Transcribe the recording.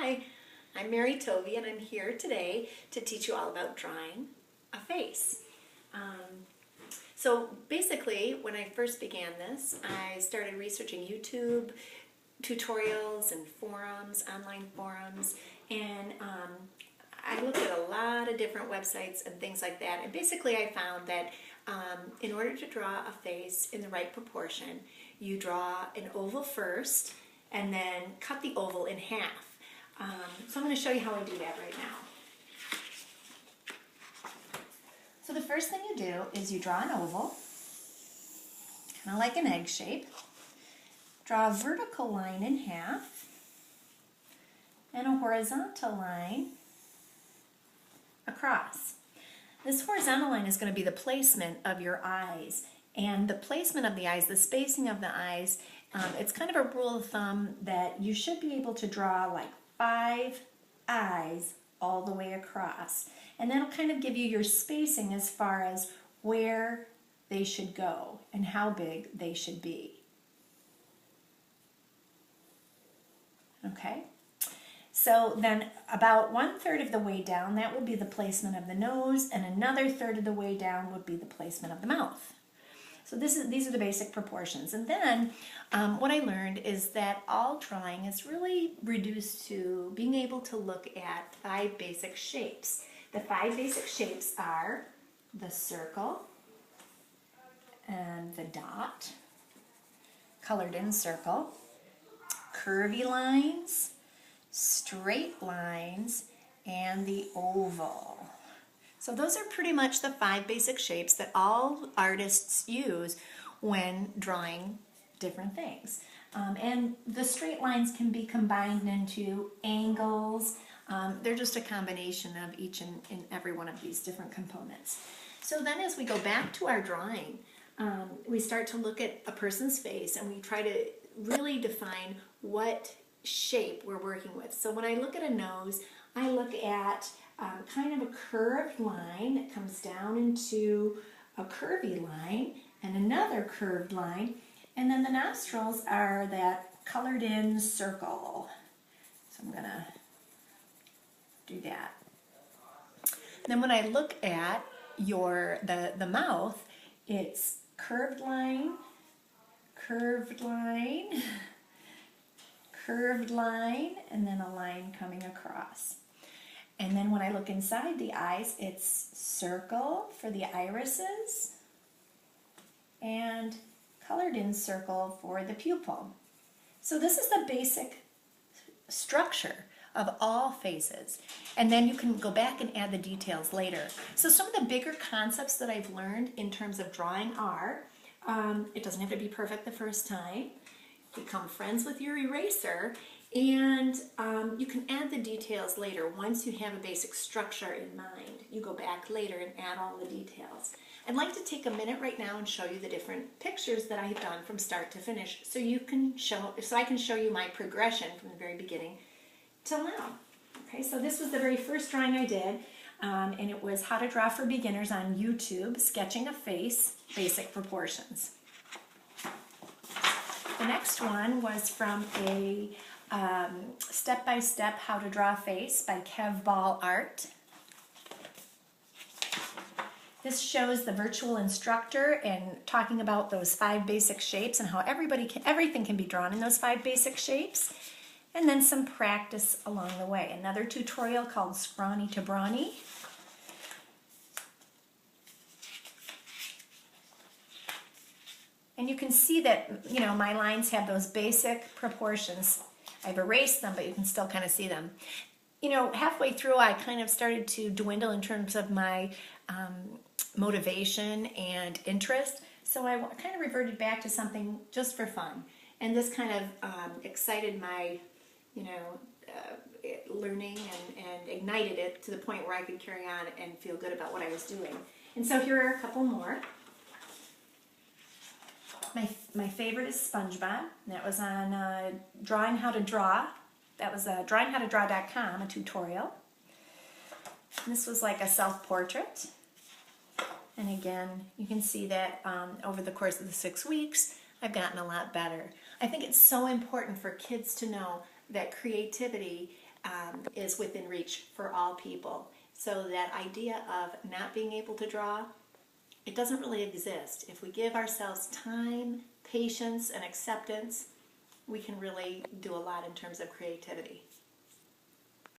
Hi, I'm Mary Tovey and I'm here today to teach you all about drawing a face. So basically, when I first began this, I started researching YouTube tutorials and forums, online forums, and I looked at a lot of different websites and things like that. And basically, I found that in order to draw a face in the right proportion, you draw an oval first and then cut the oval in half. So I'm going to show you how I do that right now. So the first thing you do is you draw an oval, kind of like an egg shape. Draw a vertical line in half and a horizontal line across. This horizontal line is going to be the placement of your eyes. And the placement of the eyes, the spacing of the eyes, it's kind of a rule of thumb that you should be able to draw like 5 eyes all the way across. And that'll kind of give you your spacing as far as where they should go and how big they should be. Okay? So then about 1/3 of the way down, that would be the placement of the nose, and another 1/3 of the way down would be the placement of the mouth. So these are the basic proportions. And then what I learned is that all drawing is really reduced to being able to look at 5 basic shapes. The 5 basic shapes are the circle and the dot, colored in circle, curvy lines, straight lines, and the oval. So those are pretty much the 5 basic shapes that all artists use when drawing different things. And the straight lines can be combined into angles. They're just a combination of each and every one of these different components. So then as we go back to our drawing, we start to look at a person's face and we try to really define what shape we're working with. So when I look at a nose, I look at kind of a curved line that comes down into a curvy line and another curved line, and then the nostrils are that colored in circle. So I'm going to do that. Then when I look at the mouth, it's curved line, curved line, curved line, and then a line coming across. And then when I look inside the eyes, it's circle for the irises and colored in circle for the pupil. So this is the basic structure of all faces. And then you can go back and add the details later. So some of the bigger concepts that I've learned in terms of drawing are, it doesn't have to be perfect the first time. Become friends with your eraser, and you can add the details later. Once you have a basic structure in mind, you go back later and add all the details. I'd like to take a minute right now and show you the different pictures that I have done from start to finish, so I can show you my progression from the very beginning till now. Okay, so this was the very first drawing I did, and it was How to Draw for Beginners on YouTube, Sketching a Face, Basic Proportions. The next one was from a step-by-step How to Draw a Face by Kev Ball Art. This shows the virtual instructor and talking about those 5 basic shapes and how everything can be drawn in those 5 basic shapes. And then some practice along the way. Another tutorial called Scrawny to Brawny. And you can see that, my lines have those basic proportions. I've erased them, but you can still kind of see them. Halfway through, I kind of started to dwindle in terms of my motivation and interest. So I kind of reverted back to something just for fun. And this kind of excited my, learning and ignited it to the point where I could carry on and feel good about what I was doing. And so here are a couple more. My favorite is SpongeBob. That was on Drawing How to Draw. That was drawinghowtodraw.com, a tutorial. This was like a self-portrait. And again, you can see that over the course of the 6 weeks, I've gotten a lot better. I think it's so important for kids to know that creativity is within reach for all people. So that idea of not being able to draw, it doesn't really exist. If we give ourselves time, patience, and acceptance, we can really do a lot in terms of creativity.